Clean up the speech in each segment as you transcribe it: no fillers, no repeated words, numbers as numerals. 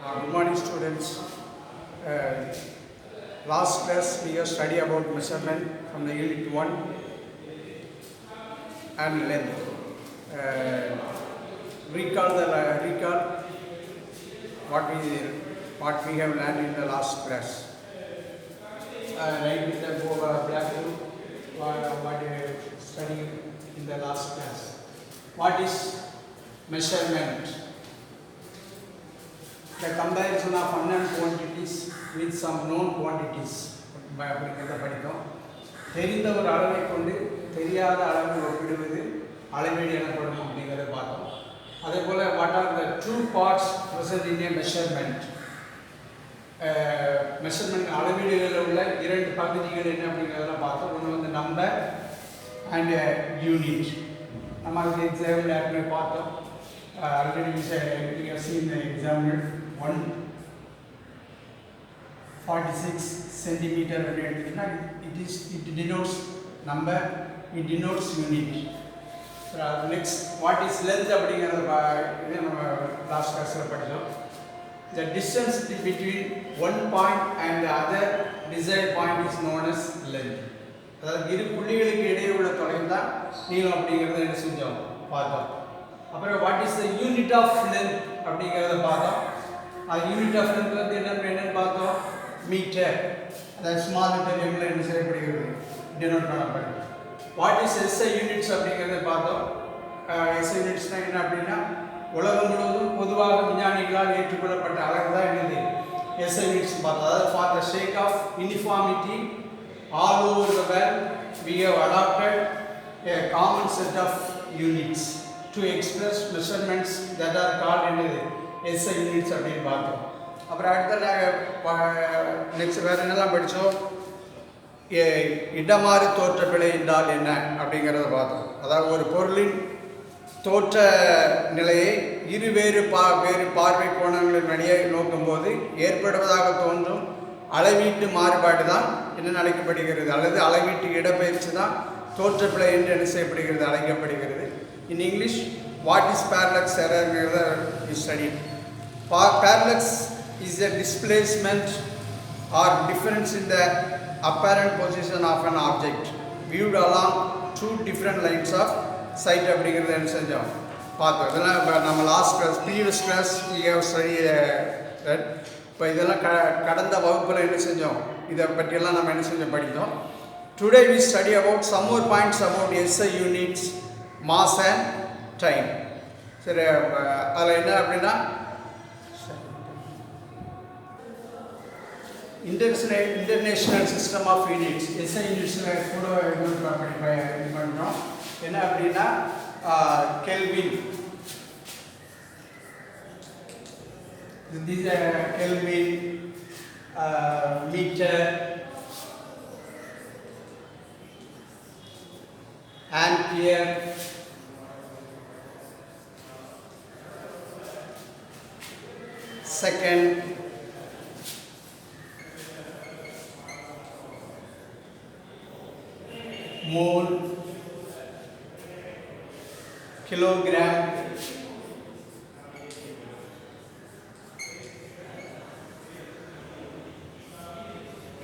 Good morning, students. Uh, Last class we have studied about measurement from the unit 1 and length. Recall what we have learned in the last class. Write with the black book what we have studied in the last class. What is measurement? The comparison of unknown quantities with some known quantities அப்படிங்கிறத படித்தோம். தெரிந்த ஒரு அளவை கொண்டு தெரியாத அளவை ஒப்பிடுவது அளவீடு எனப்படும் அப்படிங்கிறத பார்த்தோம். அதே போல் what are the two parts present in a measurement. Measurement அளவீடுகளில் உள்ள இரண்டு பகுதிகள் என்ன அப்படிங்கிறதெல்லாம் பார்த்தோம். ஒன்று வந்து நம்பர் அண்ட் யூனிட். நம்ம அதுக்கு எக்ஸாம்பிள் ஏற்கனவே பார்த்தோம். Already we have seen the example 146 centimeter. It denotes number, it denotes unit. So next, what is length? Last class the distance between one point and the other desired point is known as length. அதாவது இரு புள்ளிகளுக்கு இடையே உள்ள தொலைவு தான் நீளம் அப்படிங்கிறத என்ன செஞ்சோம் பார்த்தோம். அப்புறம் what is the unit of length அப்படிங்கிறத பார்த்தோம். அது யூனிட் ஆஃப் லென்த் வந்து என்னன்னு பார்த்தோம், மீட்டர். அதாவது ஸ்மால் லெட்டர் எம்ல என்ன செய்யப்படுகிறது, டினோட் பண்ணப்படுது. வாட் இஸ் எஸ்ஐ யூனிட்ஸ் அப்படிங்கிறத பார்த்தோம். எஸ்ஐ யூனிட்ஸ்னா என்ன அப்படின்னா உலகம் முழுவதும் பொதுவாக விஞ்ஞானிகளால் ஏற்றுக்கொள்ளப்பட்ட அளவு தான் என்னது எஸ்ஐ யூனிட்ஸ் பார்த்தோம். அதாவது for the sake of uniformity all over the world we have adopted a common set of units to express measurements that are called SI units அப்படின்னு பார்த்தோம். அப்புறம் அடுத்த நெக்ஸ்ட் வேறு என்னெல்லாம் படித்தோம், இடமாறு தோற்ற பிழை என்றால் என்ன அப்படிங்கிறத பார்த்தோம். அதாவது ஒரு பொருளின் தோற்ற நிலையை வேறு பார்வை கோணங்களின் வழியை நோக்கும்போது ஏற்படுவதாக தோன்றும் அளவீட்டு மாறுபாடு தான் என்ன அழைக்கப்படுகிறது, அல்லது அளவீட்டு இடப்பெயர்ச்சி தான் தோற்றப்பிழை என்று என்ன செய்யப்படுகிறது, அழைக்கப்படுகிறது. In English, what is parallax error is studied. Parallax is a displacement or difference in the apparent position of an object viewed along two different lines of sight அப்படிங்கிறத என்ன செஞ்சோம் பார்த்தோம். இதெல்லாம் நம்ம last class previous class we have studied that. இப்போ இதெல்லாம் கடந்த வகுப்பில் என்ன செஞ்சோம், இதை பற்றியெல்லாம் நம்ம என்ன செஞ்சோம் படித்தோம். Today we study about some more points about SI units, mass and time. சரி, அதில் என்ன அப்படின்னா international system of units SI யூனிட்ஸில் கூட இது பண்ணுறோம். என்ன அப்படின்னா Kelvin, these are Kelvin, meter, ampere, second, mole, kilogram,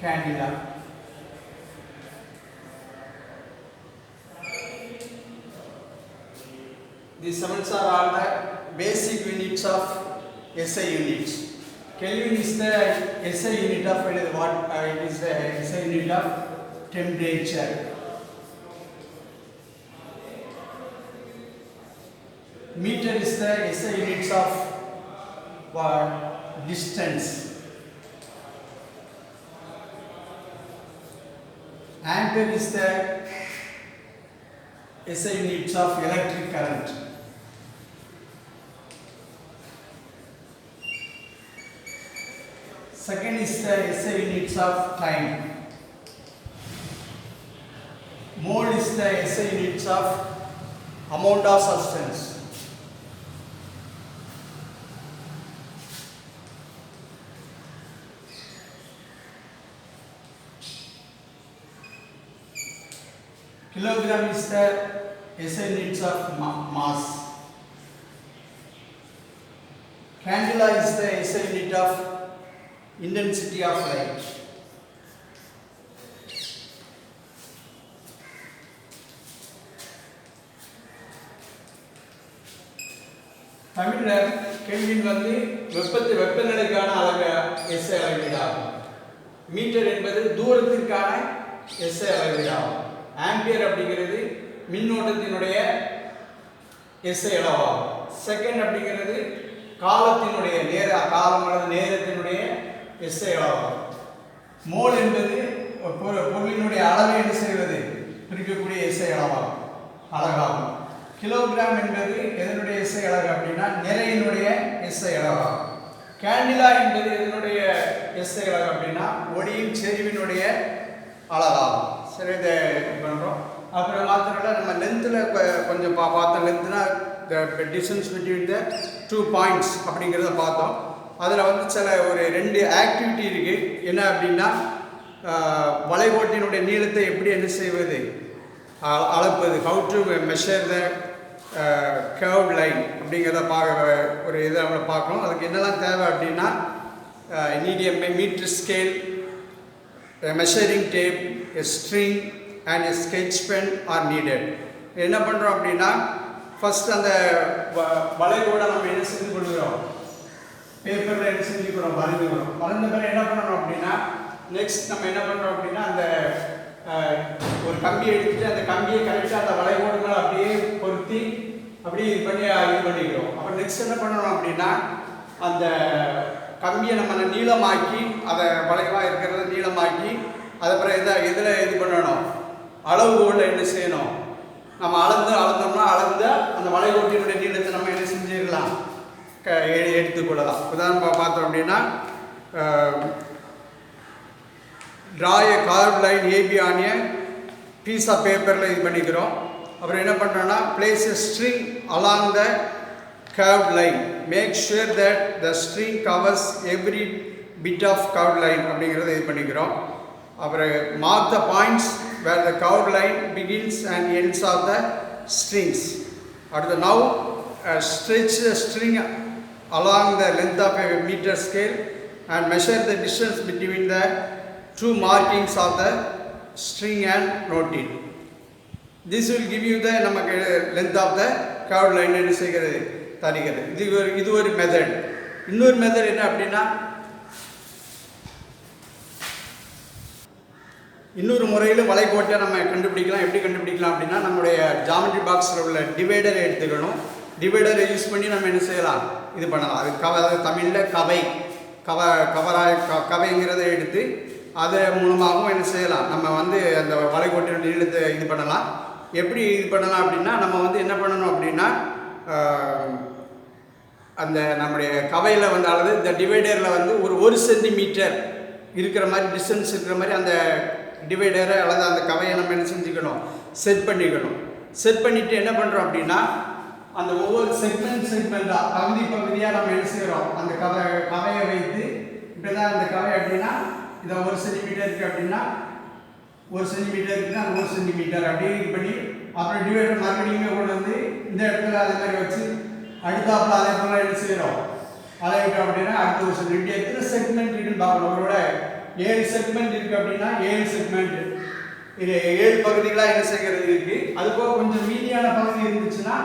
candela. These sevens are all the basic units of SI units. Kelvin is the SI unit of what? It is the SI unit of temperature. Meter is the SI units of what? Distance. Ampere is the SI units of electric current. Second is the SI units of time. Mole is the SI units of amount of substance. Kilogram is the SI units of mass. Candela is the SI unit unit of intensity of light. தமிழில் kelvin வந்து வெப்பநிலைக்கான அளவு SI அளவீடாகும். Metre என்பது தூரத்திற்கான SI அளவீடாகும். Ampere அப்படிங்கிறது மின்னோட்டத்தினுடைய SI அளவாகும். Second அப்படிங்கிறது காலத்தினுடைய காலம் அல்லது நேரத்தினுடைய எஸ்ஐ அளவாகும். மோல் என்பது பொருளினுடைய அளவை என்ன செய்வது பிரிக்கக்கூடிய எஸ்ஐ அலகாகும். கிலோகிராம் என்பது எதனுடைய எஸ்ஐ அலகு அப்படின்னா நிறையினுடைய எஸ்ஐ அலகாகும். கேண்டிலா என்பது எதனுடைய எஸ்ஐ அலகு அப்படின்னா ஒளியின் செறிவினுடைய அலகாகும். சரி, இதை பண்ணுறோம். அப்புறம் மாத்திரம் நம்ம லென்த்தில் கொஞ்சம் பார்த்தோம். லென்த்னா the distance between the 2 points அப்படிங்கிறத பார்த்தோம். அதில் வந்து சில ஒரு 2 ஆக்டிவிட்டி இருக்குது. என்ன அப்படின்னா வளைகோட்டினுடைய நீளத்தை எப்படி என்ன செய்வது அளப்பது, how to measure the curved line அப்படிங்கிறத ஒரு இதை நம்ம பார்க்கணும். அதுக்கு என்னெல்லாம் தேவை அப்படின்னா need a metre scale, measuring tape, a string and a sketch pen are needed. என்ன பண்ணுறோம் அப்படின்னா ஃபஸ்ட் அந்த வளைகோடை நம்ம என்ன செஞ்சு கொள்கிறோம், பேப்பரில் என்ன செஞ்சுக்கிறோம், வரைஞ்சுக்கிறோம். வரைஞ்ச பிறகு என்ன பண்ணணும் அப்படின்னா நெக்ஸ்ட் நம்ம என்ன பண்ணுறோம் அப்படின்னா அந்த ஒரு கம்பியை எடுத்துட்டு அந்த கம்பியை கரெக்டாக அந்த வளைகோடு மேலே அப்படியே பொருத்தி அப்படியே இது பண்ணிக்கிறோம். அப்புறம் நெக்ஸ்ட் என்ன பண்ணணும் அப்படின்னா அந்த கம்பியை நம்ம நீளமாக்கி அதை வளைவாக இருக்கிறத நீளமாக்கி அதுக்கப்புறம் இதில் இது பண்ணணும், அளவுகோலில் என்ன செய்யணும், நம்ம அளந்தோம்னா அளந்த அந்த வளைகோட்டினுடைய நீளத்தை நம்ம என்ன செஞ்சிடலாம், எடுத்துக்கொள்ளலாம். உதாரணமாக பார்த்தோம் அப்படின்னா draw a curved line AB on a piece of paperல இது பண்ணிக்கிறோம். அப்புறம் என்ன பண்ணுறோன்னா place a string along the curved line, make sure that the string covers every bit of curved line அப்படிங்கிறத இது பண்ணிக்கிறோம். அப்புறம் mark the points where the curved line begins and ends of the strings. அடுத்து now stretch the string along the length of a meter scale and measure the distance between the 2 markings of the string and note it. This will give you the நமக்கு length of the curved line என்ன செய்கிறது தருகிறது. இது ஒரு method. இன்னொரு method என்ன அப்படின்னா இன்னொரு முறையில் வளைகோட்டை நம்ம கண்டுபிடிக்கலாம். எப்படி கண்டுபிடிக்கலாம் அப்படின்னா நம்மளுடைய ஜாமெட்ரி பாக்ஸில் உள்ள டிவைடரை எடுத்துக்கணும். டிவைடரை யூஸ் பண்ணி நம்ம என்ன செய்யலாம், இது பண்ணலாம். அது தமிழில் கவைங்கிறத எடுத்து அது மூலமாகவும் என்ன செய்யலாம், நம்ம வந்து அந்த வளைகோட்டின் நீளத்தை இது பண்ணலாம். எப்படி இது பண்ணலாம் அப்படின்னா நம்ம வந்து என்ன பண்ணணும் அப்படின்னா அந்த நம்முடைய கவையில் வந்து அல்லது இந்த டிவைடரில் வந்து ஒரு 1 சென்டிமீட்டர் இருக்கிற மாதிரி டிஸ்டன்ஸ் இருக்கிற மாதிரி அந்த டிவைடரை அல்லது அந்த கவையை நம்ம என்ன செஞ்சுக்கணும், செட் பண்ணிக்கணும். செட் பண்ணிவிட்டு என்ன பண்ணுறோம் அப்படின்னா அந்த ஒவ்வொரு செக்மெண்ட்டாக பகுதியாக நம்ம என்ன செய்கிறோம், அந்த கவையை வைத்து இப்போ தான் அந்த கவை அப்படின்னா இதை 1 சென்டிமீட்டர் இருக்குது அப்படின்னா 1 சென்டிமீட்டர் இருக்குன்னா அந்த 1 சென்டிமீட்டர் அப்படியே இது பண்ணி அப்புறம் டிவைடர் மறுபடியுமே கொண்டு வந்து இந்த இடத்துல அதே மாதிரி வச்சு அடுத்தாப்பில் அதே போல் என்ன செய்கிறோம் அளவிட்டோம் அப்படின்னா அடுத்த 1 சென்டிமீட்டர் எத்தனை செக்மெண்ட் இருக்குன்னு பார்க்கணும். அவரோட 7 செக்மெண்ட் இருக்குது அப்படின்னா 7 செக்மெண்ட் இது 7 பகுதிகளாக என்ன செய்கிறது இருக்குது. அதுபோக கொஞ்சம் மீதியான பகுதி இருந்துச்சுன்னா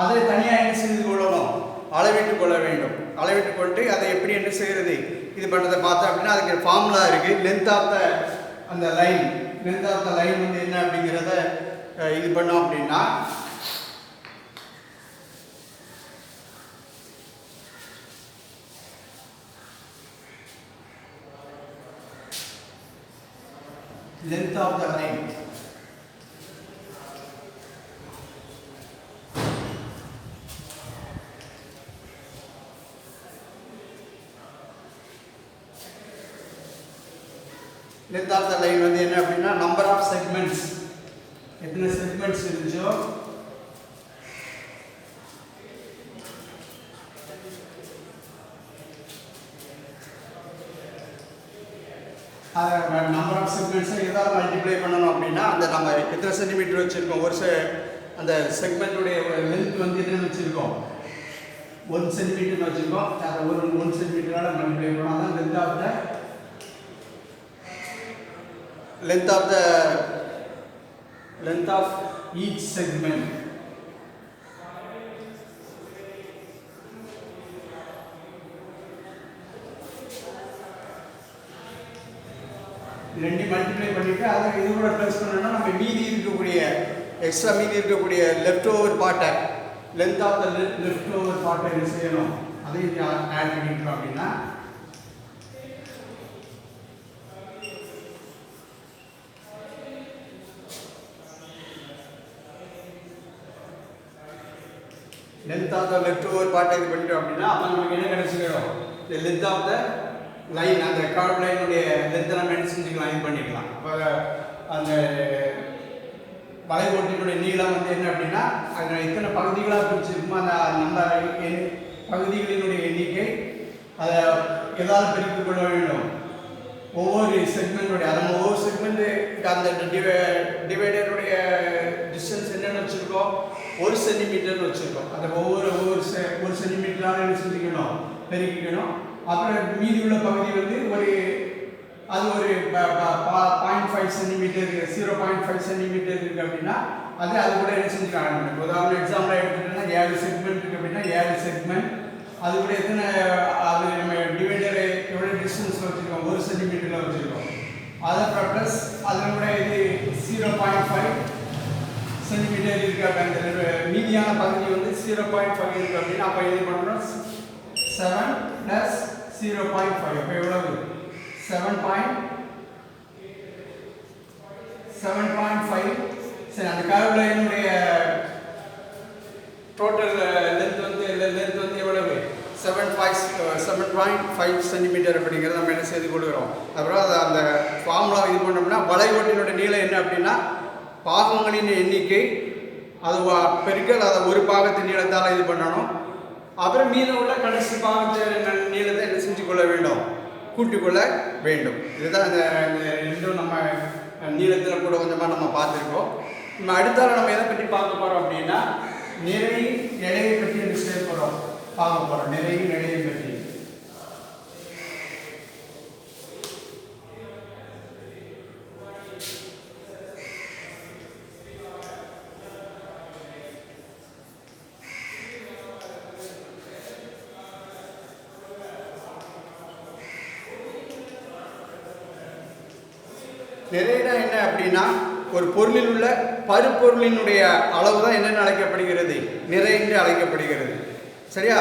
அதை தனியாக என்ன செய்து கொள்ளணும், அளவிட்டு கொள்ள வேண்டும். அளவிட்டு கொண்டு அதை எப்படி என்ன செய்கிறது இது பண்ணுறதை பார்த்தோம் அப்படின்னா அதுக்கு ஃபார்முலா இருக்குது. லென்த் ஆஃப் த லைன் வந்து என்ன அப்படிங்கிறத இது பண்ணோம் அப்படின்னா length of the line length of the line வந்து என்ன அப்படின்னா நம்பர் ஆஃப் செக்மெண்ட்ஸ், எத்தனை செக்மெண்ட்ஸ் இருந்துச்சோ நம்பர் ஆஃப் செக்மெண்ட்ஸை எதாவது மல்டிப்ளை பண்ணணும் அப்படின்னா அந்த நம்ம எத்தனை சென்டிமீட்டர் வச்சுருக்கோம், அந்த செக்மெண்ட்டுடைய லென்த் வந்து என்னென்னு வச்சுருக்கோம் 1 சென்டிமீட்டர்னு வச்சுருக்கோம். அதை ஒரு 1 சென்டிமீட்டரால் மல்டிப்ளை பண்ணால் தான் length of each segment. ரெண்டு மல்டிப்ளை பண்ணிவிட்டு அதை இது கூட ப்ளஸ் பண்ணோம்னா நம்ம மீதி இருக்கக்கூடிய எக்ஸ்ட்ரா மீதி இருக்கக்கூடிய லெஃப்ட் ஓவர் பார்ட்டை length of the left over பார்ட்டை என்ன செய்யணும், அதையும் ஆட் பண்ணிட்டோம் அப்படின்னா length of the left over பார்ட்டை இது பண்ணிட்டோம் அப்படின்னா அப்போ நமக்கு என்ன கிடைச்சிக்கிறோம், இந்த லென்த் ஆஃப் த லைன், அந்த கர்வ் லைனுடைய லென்த்தை நம்ம என்ன செஞ்சுக்கலாம், இது பண்ணிக்கலாம். அப்போ அந்த வளைகோட்டினுடைய நீளம் வந்து என்ன அப்படின்னா அதில் எத்தனை பகுதிகளாக பிரிச்சிருக்குமோ அந்த நம்பர் பகுதிகளினுடைய எண்ணிக்கை அதை எதாவது பெருக்கிக் கொள்ள வேண்டும். ஒவ்வொரு செக்மெண்ட்டுடைய ஒவ்வொரு செக்மெண்ட்டு அந்த டிவைடருடைய டிஸ்டன்ஸ் என்னென்னு வச்சுருக்கோம், 1 சென்டிமீட்டர்னு வச்சுருக்கோம். அதை ஒவ்வொரு சென்டிமீட்டரால் என்ன செஞ்சுக்கணும், பெருக்கிக்கணும். அப்புறம் மீதி உள்ள பகுதி வந்து அது ஒரு 0.5 சென்டிமீட்டர் 0.5 சென்டிமீட்டர் இருக்குது அப்படின்னா அது கூட என்ன செஞ்சுக்கலாம். உதாரணம் எக்ஸாம்பிளாக எடுத்துக்கிட்டோம்னா 7 செக்மெண்ட் இருக்குது அப்படின்னா 7 செக்மெண்ட் அது கூட எத்தனை அது நம்ம டிவைடரை எவ்வளோ டிஸ்டன்ஸில் வச்சுருக்கோம், 1 சென்டிமீட்டரில் வச்சுருக்கோம். அதை ப்ளஸ் அதில் கூட இது 0.5 சென்டிமீட்டர் இருக்குது. அப்போ அந்த மீதியான பகுதி வந்து 0.5 இருக்குது அப்படின்னா அப்போ இது பண்ணுறோம் 7 + 0.5 அப்போ எவ்வளவு 7.5. சரி, அந்த கர்வ் லைனுடைய டோட்டல் லென்த் வந்து எவ்வளவு 7.5 சென்டிமீட்டர் அப்படிங்கிறத நம்ம என்ன செய்து கொடுக்குறோம். அப்புறம் அதை அந்த ஃபார்முலா இது பண்ணோம்னா வளைகோட்டினுடைய நீளம் என்ன அப்படின்னா பாகங்களின் எண்ணிக்கை அது பெருக்கல் அதை ஒரு பாகத்தின் நீளத்தால் இது பண்ணணும். அப்புறம் மீதம் உள்ள கடைசி பாகத்தின் நீளத்தை என்ன செஞ்சு கொள்ள வேண்டும், கூட்டிக் கொள்ள வேண்டும். இதுதான் இந்த ரெண்டும் நம்ம நீளத்தில் கூட கொஞ்சமாக நம்ம பார்த்துருக்கோம். நம்ம அடுத்தால நம்ம எதை பற்றி பார்க்க போகிறோம் அப்படின்னா நிறை எடையை பற்றி பார்க்க போகிறோம். நிறையும் எடையை பற்றி நிறைனா என்ன அப்படின்னா ஒரு பொருளில் உள்ள பருப்பொருளினுடைய அளவு தான் என்னென்னு அழைக்கப்படுகிறது, நிறை என்று அழைக்கப்படுகிறது. சரியா,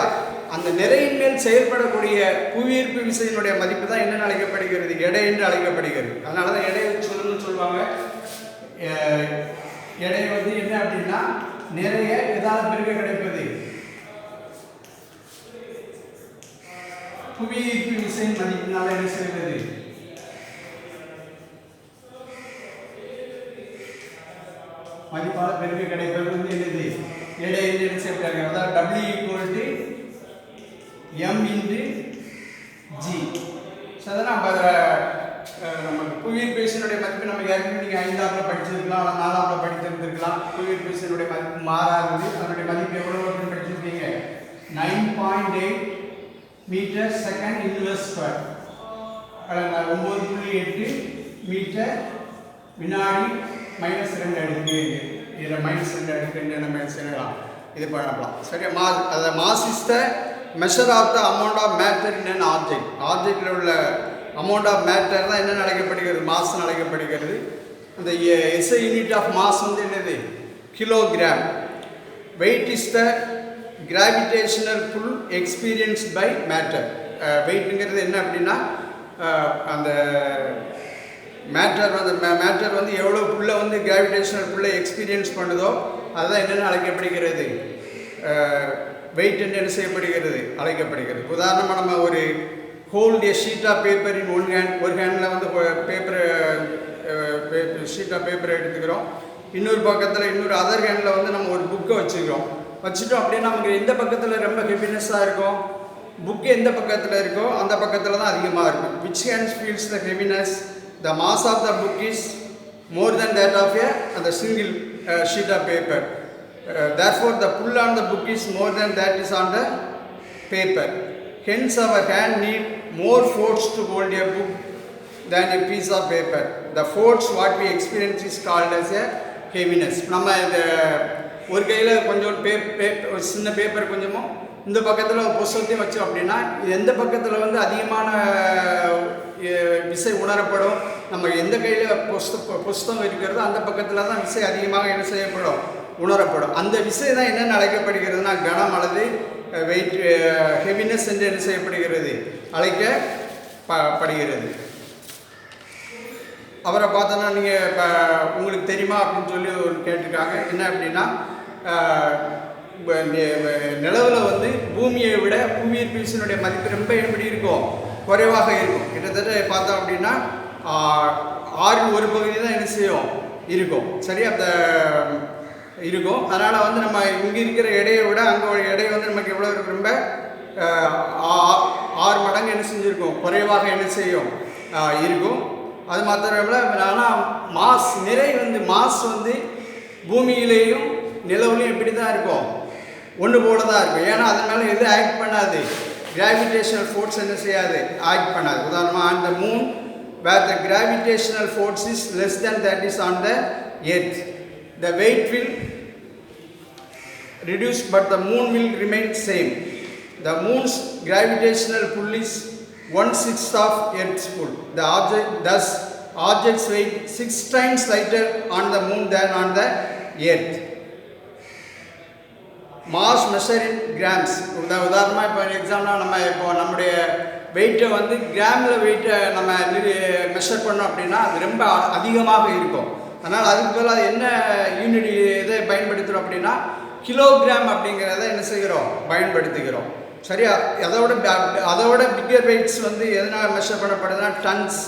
அந்த நிறையின் மேல் செயல்படக்கூடிய புவியீர்ப்பு விசையினுடைய மதிப்பு தான் என்னென்னு அழைக்கப்படுகிறது, எடை என்று அழைக்கப்படுகிறது. அதனால தான் எடையை சொல்லணும்னு சொல்லுவாங்க. எடை வந்து என்ன அப்படின்னா நிறைய எதாவது பெருக்க கிடைப்பது புவியீர்ப்பு விசையின் மதிப்பினால என்ன செய்வது, மதிப்பால் பெருக்க கிடைப்பது வந்து என்னது, எடை என்று என்ன செய்யப்படுறாங்க. அதாவது W = M × G. அதனால் நமக்கு புவியீர்ப்பு விசையினுடைய மதிப்பு நம்ம ஏற்கனவே நீங்கள் 5ஆம் படிச்சிருக்கலாம், 4ஆம் படித்திருந்திருக்கலாம். புவியீர்ப்பு விசையினுடைய மதிப்பு மாறாது. அதனுடைய மதிப்பு எவ்வளோ படிச்சிருக்கீங்க, 9.8 m/s². 9.8 மீட்டர் வினாடி -2 அடுக்கு. இதில் -2 அடுக்குன்னு நம்ம செய்யலாம், இது பண்ணலாம். சரியா, அந்த mass is the measure of the amount of matter in an object. ஆப்ஜெக்டில் உள்ள அமௌண்ட் ஆஃப் மேட்டர் தான் என்ன அழைக்கப்படுகிறது, மாஸ் அழைக்கப்படுகிறது. அந்த SI யூனிட் ஆஃப் மாஸ் வந்து என்னது, kilogram. Weight is the gravitational pull experienced by matter. வெயிட்டுங்கிறது என்ன அப்படின்னா அந்த மேட்டர் வந்து எவ்வளோ புல்லை வந்து கிராவிடேஷனல் புல்லை எக்ஸ்பீரியன்ஸ் பண்ணுதோ அதுதான் என்னென்னு அழைக்கப்படுகிறது, வெயிட் என்று என்ன செய்யப்படுகிறது, அழைக்கப்படுகிறது. உதாரணமாக நம்ம ஒரு hold sheet of paper in ஒரு ஹேண்டில் வந்து ஷீட் ஆஃப் பேப்பரை எடுத்துக்கிறோம். இன்னொரு பக்கத்தில் இன்னொரு அதர் ஹேண்டில் வந்து நம்ம ஒரு புக்கை வச்சுட்டோம் அப்படின்னா நமக்கு எந்த பக்கத்தில் ரொம்ப ஹெவினஸ்ஸாக இருக்கும், புக்கு எந்த பக்கத்தில் இருக்கோ அந்த பக்கத்தில் தான் அதிகமாக இருக்கும். Which hands feels the heaviness, the mass of the book is more than that of அந்த single sheet of paper. Therefore the pull on the book is more than that is on the paper. Hence our hand need more force to hold a book than a piece of paper. The force what we experience is called as a heaviness. நம்ம இந்த ஒரு கையில் கொஞ்சம் ஒரு சின்ன paper கொஞ்சமும் இந்த பக்கத்தில் புஸ்தகத்தையும் வச்சோம் அப்படின்னா எந்த பக்கத்தில் வந்து அதிகமான விசை உணரப்படும், நம்ம எந்த கையில் புஸ்தகம் இருக்கிறதோ அந்த பக்கத்தில் தான் விசை அதிகமாக என்ன செய்யப்படும், உணரப்படும். அந்த விசை தான் என்னென்ன அழைக்கப்படுகிறதுனா கனம் அல்லது வெயிட், ஹெவினஸ் என்று என்ன செய்யப்படுகிறது, அழைக்கப்படுகிறது. அவரை பார்த்தோன்னா நீங்கள் இப்போ உங்களுக்கு தெரியுமா அப்படின்னு சொல்லி ஒரு கேட்டிருக்காங்க. என்ன அப்படின்னா நிலவில் வந்து பூமியை விட புவியீர்ப்பு விசையினுடைய மதிப்பு ரொம்ப எப்படி இருக்கும், குறைவாக இருக்கும். கிட்டத்தட்ட பார்த்தோம் அப்படின்னா 1/6 பகுதி தான் என்ன செய்யும் இருக்கும். சரி, அந்த இருக்கும். அதனால் வந்து நம்ம இங்கே இருக்கிற எடையை விட அங்கே எடை வந்து நமக்கு எவ்வளோ இருக்கு, ரொம்ப 6 மடங்கு என்ன செஞ்சுருக்கும், குறைவாக என்ன செய்யும் இருக்கும். அது மாத்திரமில்ல, ஆனால் மாஸ் நிறை வந்து மாஸ் வந்து பூமியிலேயும் நிலவுலையும் எப்படி தான் இருக்கும், ஒன்று போல தான் இருக்கும். ஏன்னா அது மேலே எது ஆக்ட் பண்ணாது, கிராவிடேஷனல் ஃபோர்ஸ் என்ன செய்யாது, ஆக்ட் பண்ணாது. உதாரணமாக on the moon where the gravitational force is less than that is on the earth, the weight will reduce but the moon will remain same. The moon's gravitational pull is 1/6 of earth's pull. The object's weight 6 times lighter on the moon than on the earth. Mass measure in grams. உதாரணமாக இப்போ எக்ஸாம்பிளாக நம்ம இப்போ நம்முடைய வெயிட்டை வந்து கிராமில் வெயிட்டை நம்ம மெஷர் பண்ணோம் அப்படின்னா அது ரொம்ப அதிகமாக இருக்கும். அதனால் அதுக்கு பதிலாக என்ன யூனிட் இதை பயன்படுத்துகிறோம் அப்படின்னா கிலோகிராம் அப்படிங்கிறத என்ன செய்கிறோம், பயன்படுத்துகிறோம். சரியா, அதோட பிக்கர் வெயிட்ஸ் வந்து எதனால் மெஷர் பண்ணப்படுதுன்னா டன்ஸ்,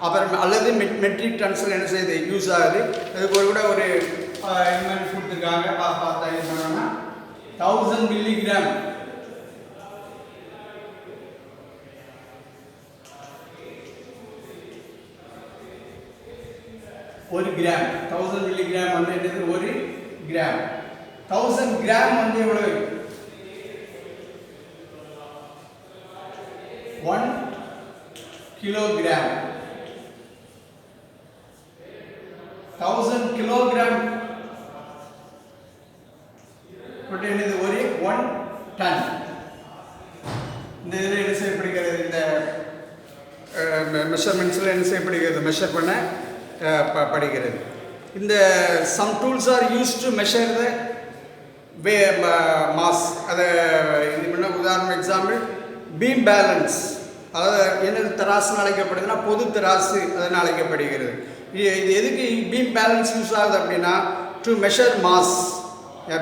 அப்புறம் அல்லது மெட்ரிக் டன்ஸில் என்ன செய்யுது, யூஸ் ஆகுது. அதுக்கு கூட ஒரு இன்மெண்ட் கொடுத்துருக்காங்க. பார்த்தா என்ன பண்ணோம்னா 1000 மில்லிகிராம் ஒரு கிராம். 1000 மில்லிகிராம் வந்து என்னது, ஒரு கிராம். 1000 கிராம் வந்து எவ்வளவு, 1 கிலோகிராம். 1000 கிலோகிராம் என்னது, ஒரு 1 டன். இந்த இதில் என்ன செய்யப்படுகிறது, இந்த மெஷர்மெண்ட்ஸில் என்ன செய்யப்படுகிறது, மெஷர் பண்ண படுகிறது. இந்த some tools are use to measure the mass. அதை இது பண்ண உதாரணம் எக்ஸாம்பிள் பீம் பேலன்ஸ், அதாவது என்னது தராசுன்னு அழைக்கப்படுதுன்னா பொது தராசு அதனால் அழைக்கப்படுகிறது. இது எதுக்கு பீம் பேலன்ஸ் யூஸ் ஆகுது அப்படின்னா to measure mass.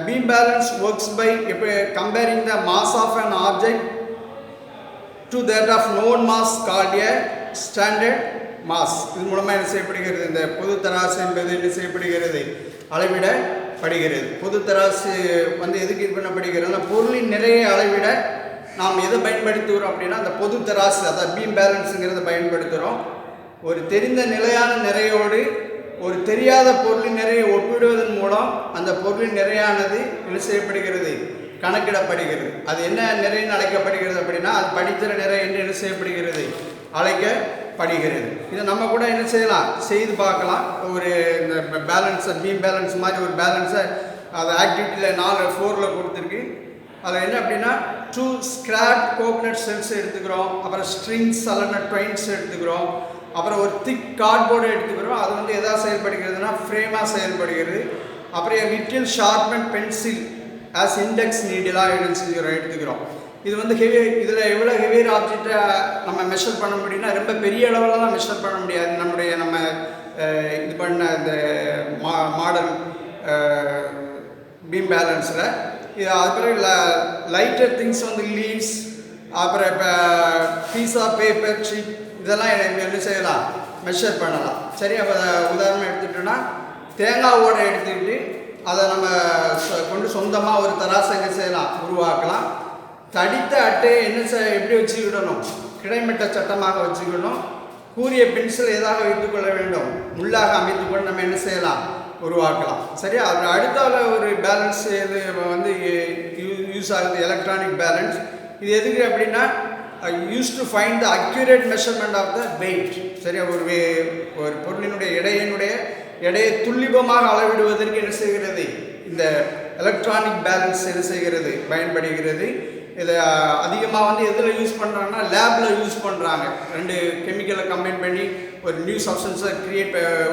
Beam balance works by இப்போ comparing the mass of an object to that of known mass called a standard mass. இது மூலமாக என்ன செய்யப்படுகிறது, இந்த பொது தராசு என்பது என்ன செய்யப்படுகிறது, அளவிடப்படுகிறது. பொது தராசு வந்து எதுக்கு இது பண்ணப்படுகிறதுனா பொருளின் நிறையை அளவிட நாம் எதை பயன்படுத்துகிறோம் அப்படின்னா அந்த பொது தராசு, அதாவது பீம் பேலன்ஸுங்கிறத பயன்படுத்துகிறோம். ஒரு தெரிந்த நிலையான நிறையோடு ஒரு தெரியாத பொருளின் நிறையை ஒப்பிடுவதன் மூலம் அந்த பொருளின் நிறையானது என்ன செய்யப்படுகிறது, கணக்கிடப்படுகிறது. அது என்ன நிறைன்னு அழைக்கப்படுகிறது அப்படின்னா அது படித்திற நிறை என்று என்ன செய்யப்படுகிறது, அழைக்கப்படுகிறது. இதை நம்ம கூட என்ன செய்யலாம், செய்து பார்க்கலாம். ஒரு இந்த பேலன்ஸை பீம் பேலன்ஸ் மாதிரி ஒரு பேலன்ஸை அது ஆக்டிவிட்டியில் 4/4 கொடுத்துருக்கு. அதில் என்ன அப்படின்னா 2 ஸ்கிராப் கோகனட் செல்ஸ் எடுத்துக்கிறோம், அப்புறம் ஸ்ட்ரிங்ஸ் அல்லனா ட்ரெயின்ஸ் எடுத்துக்கிறோம், அப்புறம் ஒரு திக் கார்ட்போர்டு எடுத்துக்கிறோம். அது வந்து எதாக செயல்படுகிறதுனா ஃப்ரேமாக செயல்படுகிறது. அப்புறம் லிட்டில் ஷார்ப்னட் பென்சில் ஆஸ் இண்டெக்ஸ் நீடிலாக எடுத்துக்கிறோம். இது வந்து ஹெவி, இதில் எவ்வளோ ஹெவியர் ஆப்ஜெக்டை நம்ம மெஷர் பண்ண முடியும்னா ரொம்ப பெரிய அளவிலலாம் மெஷர் பண்ண முடியாது. நம்ம இது பண்ண இந்த மாடல் பீம் பேலன்ஸில் இது அப்புறம் லைட்டர் திங்ஸ் வந்து லீவ்ஸ், அப்புறம் இப்போ பீஸ் ஆஃப் பேப்பர் ஷீட் இதெல்லாம் என்ன செய்யலாம், மெஷர் பண்ணலாம். சரி, அப்போ உதாரணம் எடுத்துட்டோன்னா தேங்காய் ஓடை எடுத்துக்கிட்டு அதை நம்ம கொண்டு சொந்தமாக ஒரு தராசை என்ன செய்யலாம், உருவாக்கலாம். தடித்த அட்டையை எப்படி வச்சுக்கிடணும், கிடைமட்ட சட்டமாக வச்சுக்கணும். கூரிய பென்சில் எதாக வைத்துக்கொள்ள வேண்டும், முள்ளாக அமைத்துக்கொண்டு நம்ம என்ன செய்யலாம், உருவாக்கலாம். சரி, அதில் அடுத்தால ஒரு பேலன்ஸ் இது வந்து யூஸ் ஆகுது, எலக்ட்ரானிக் பேலன்ஸ். இது எதுக்கு அப்படின்னா use to find the accurate measurement of the weight. சரியா, ஒரு பொருளினுடைய எடையை துல்லிபமாக அளவிடுவதற்கு என்ன செய்கிறது, இந்த எலக்ட்ரானிக் பேலன்ஸ் என்ன செய்கிறது, பயன்படுகிறது. இதை அதிகமாக வந்து எதில் யூஸ் பண்ணுறாங்கன்னா லேபில் யூஸ் பண்ணுறாங்க. 2 கெமிக்கலை கம்பைன் பண்ணி ஒரு நியூ சப்ஸ்டன்ஸை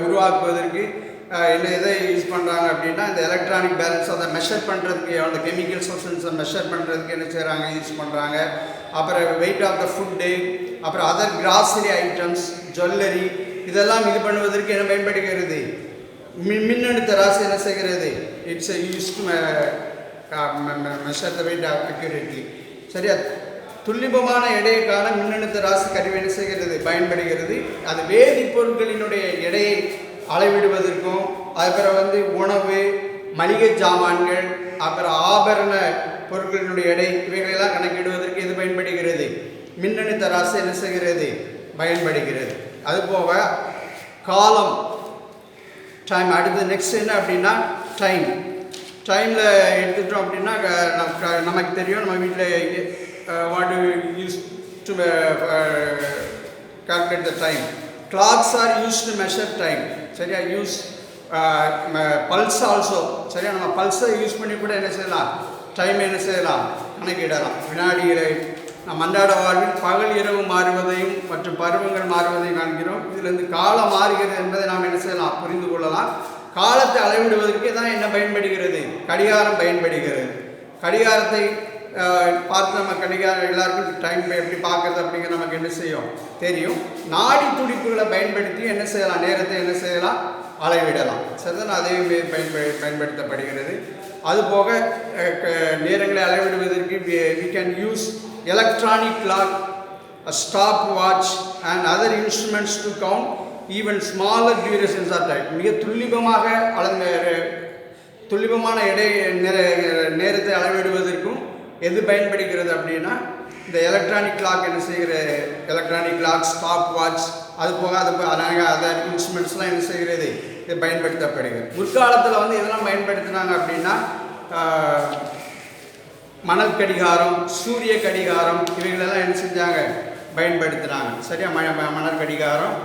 உருவாக்குவதற்கு எதை யூஸ் பண்ணுறாங்க அப்படின்னா இந்த எலக்ட்ரானிக் பேலன்ஸ் அதை மெஷர் பண்ணுறதுக்கு, அந்த கெமிக்கல் சப்ஸ்டன்ஸை மெஷர் பண்ணுறதுக்கு என்ன செய்கிறாங்க, யூஸ் பண்ணுறாங்க. அப்புறம் வெயிட் ஆஃப் த ஃபுட்டு, அப்புறம் அதர் கிராசரி ஐட்டம்ஸ், ஜுவல்லரி, இதெல்லாம் இது பண்ணுவதற்கு என்ன பயன்படுகிறது, மின்னணு தராசு என்ன செய்கிறது, it's use to measure the weight accurately. சரியா, துல்லிபமான எடைக்கான மின்னணு தராசு கருவி என்ன செய்கிறது, பயன்படுகிறது. அது வேதிப்பொருட்களினுடைய எடையை அளவிடுவதற்கும், அப்புறம் வந்து உணவு, மளிகை சாமான்கள், அப்புறம் ஆபரண பொருட்களினுடைய எடை, இவைகளெல்லாம் கணக்கிடுவதற்கு இது பயன்படுகிறது, மின்னணு தராசு என்ன செய்கிறது, பயன்படுகிறது. அதுபோக காலம், டைம். அடுத்து நெக்ஸ்ட் என்ன அப்படின்னா டைமில் எடுத்துட்டோம் அப்படின்னா நமக்கு தெரியும், நம்ம வீட்டில் what use to calculate the time. Clocks R use to measure time. சரியா, யூஸ் பல்ஸ் ஆல்சோ. சரியா, நம்ம பல்ஸை யூஸ் பண்ணி கூட என்ன செய்யலாம், டைம் என்ன செய்யலாம், கணக்கிடலாம். வினாடிகளை நம் அன்றாட வாழ்வில் பகல் இரவு மாறுவதையும் மற்றும் பருவங்கள் மாறுவதையும் காண்கிறோம். இதிலிருந்து காலம் மாறுகிறது என்பதை நாம் என்ன செய்யலாம், புரிந்து கொள்ளலாம். காலத்தை அளவிடுவதற்கு தான் என்ன பயன்படுகிறது, கடிகாரம் பயன்படுகிறது. கடிகாரத்தை பார்த்து நம்ம கடிகாரம் எல்லாருக்கும் டைம் எப்படி பார்க்குறது அப்படிங்கிற நமக்கு என்ன செய்யும், தெரியும். நாடி துடிப்புகளை பயன்படுத்தி என்ன செய்யலாம், நேரத்தை என்ன செய்யலாம், அளவிடலாம். சரிதான், அதே பயன்படுத்தப்படுகிறது. அதுபோக நேரங்களை அளவிடுவதற்கு we can use electronic clock, a stopwatch and other instruments to count even smaller durations of time. மிக துல்லிபமான நேரத்தை அளவிடுவதற்கும் எது பயன்படுகிறது அப்படின்னா இந்த எலக்ட்ரானிக் கிளாக் என்ன செய்கிற, எலக்ட்ரானிக் கிளாக், ஸ்டாப் வாட்ச், அது போக அதர் இன்ஸ்ட்ருமெண்ட்ஸ்லாம் என்ன செய்கிறது, இது பயன்படுத்தப்படுகிறது. முற்காலத்தில் வந்து இதெல்லாம் பயன்படுத்தினாங்க அப்படின்னா மணல் கடிகாரம், சூரிய கடிகாரம், இவைகளெல்லாம் என்ன செஞ்சாங்க, பயன்படுத்தினாங்க. சரியா, மணல் கடிகாரம்,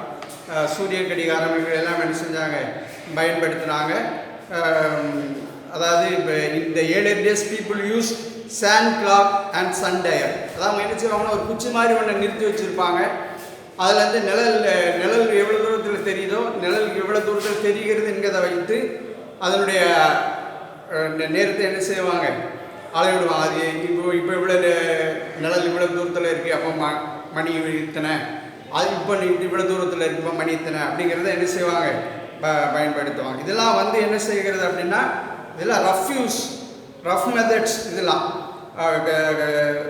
சூரிய கடிகாரம், இவைகளெல்லாம் என்ன செஞ்சாங்க, பயன்படுத்தினாங்க. அதாவது இந்த earlier days people use sand clock and sun dial. அதாவது என்ன செய்வாங்கன்னா ஒரு குச்சி மாதிரி ஒன்றை நிறுத்தி வச்சுருப்பாங்க. அதில் வந்து நிழல் எவ்வளோ தூரத்தில் தெரியுதோ, நிழல் எவ்வளோ தூரத்தில் தெரிகிறது என்கிறதை வைத்து அதனுடைய நேரத்தை என்ன செய்வாங்க, அளவிடுவாங்க. அது இப்போ இவ்வளோ நிழல் இவ்வளோ தூரத்தில் இருக்குது, அப்போ மணி இத்தனை, அது இப்போ இவ்வளோ தூரத்தில் இருக்குப்போ மணி இத்தனை அப்படிங்கிறத என்ன செய்வாங்க, பயன்படுத்துவாங்க. இதெல்லாம் வந்து என்ன செய்கிறது அப்படின்னா இதெல்லாம் ரஃப் மெத்தட்ஸ் இதெல்லாம்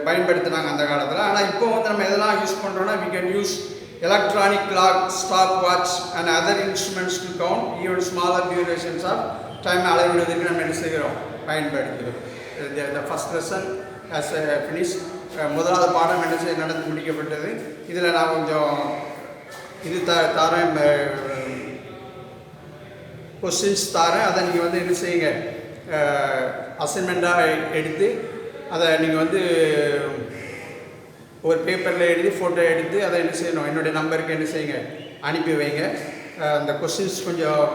பயன்படுத்தினாங்க அந்த காலத்தில். ஆனால் இப்போ வந்து நம்ம எதெல்லாம் யூஸ் பண்ணுறோன்னா we can use electronic clock, stopwatch and other instruments to count even smaller durations of time. அளவிடுவதற்கு நம்ம என்ன செய்கிறோம், பயன்படுத்துகிறோம். The first lesson has finished. முதலாவது பாடம் என்ன செய்ய நடந்து முடிக்கப்பட்டது. இதில் நான் கொஞ்சம் இது தரேன், கொஸ்டின்ஸ் தரேன். அதை நீங்கள் வந்து என்ன செய்யுங்க, அசைன்மெண்ட்டாக எடுத்து அதை நீங்கள் வந்து ஒரு பேப்பரில் எழுதி ஃபோட்டோ எடுத்து அதை என்ன செய்யணும், என்னுடைய நம்பருக்கு என்ன செய்யுங்க, அனுப்பி வைங்க. அந்த கொஸ்டின்ஸ் கொஞ்சம்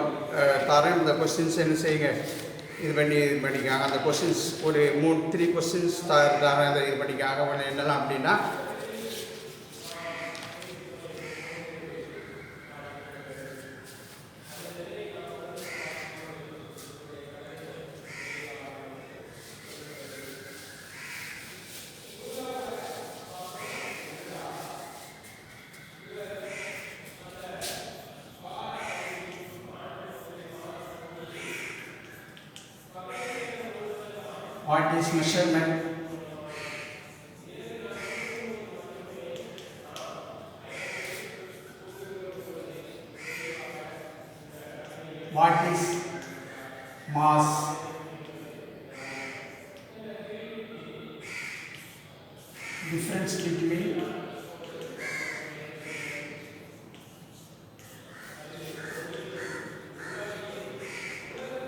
தரேன். இந்த கொஸ்டின்ஸ் என்ன செய்யுங்க, இது பண்ணிக்காங்க. அந்த கொஸ்டின்ஸ் ஒரு 3 கொஸ்டின்ஸ் தரேன், அதை இது பண்ணிக்காங்க. ஒன்று என்னெல்லாம் அப்படின்னா what is measurement, what is mass, difference between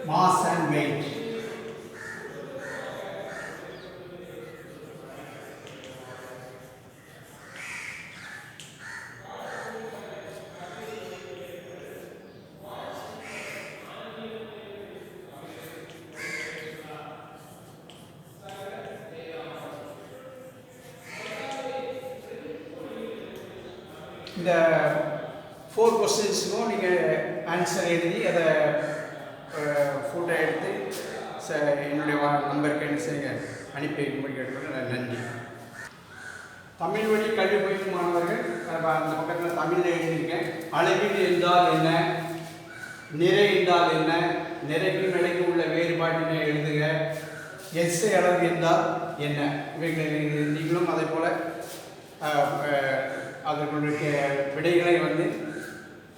mass and weight, இந்த 4 கொஸ்டின்ஸுக்கும் நீங்கள் ஆன்சர் எழுதி அதை ஃபோட்டோ எடுத்து என்னுடைய நம்பருக்கு என்ன செய்யுங்க அனுப்பி வைக்கும்படி கேட்டுக்கொள்ள நன்றி. தமிழ் வழி கல்வி பயிலும் மாணவர்கள் அந்த பக்கத்தில் தமிழில் எழுதியிருக்கேன். அளவீடு என்றால் என்ன, நிறை என்றால் என்ன, நிறைக்கும் நிலைக்கும் உள்ள வேறுபாட்டினை எழுதுக, எஸ்ஐ அளவு என்றால் என்ன, இவைகளை நீங்களும் அதே போல் அதனுடைய விடைகளை வந்து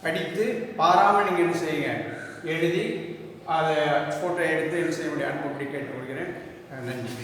படித்து பாராமல் நீங்கள் என்ன செய்யுங்க எழுதி அதை ஃபோட்டோ எடுத்து என்ன செய்ய முடியும் அனுப்பப்படி கேட்டுக்கொள்கிறேன். நன்றி.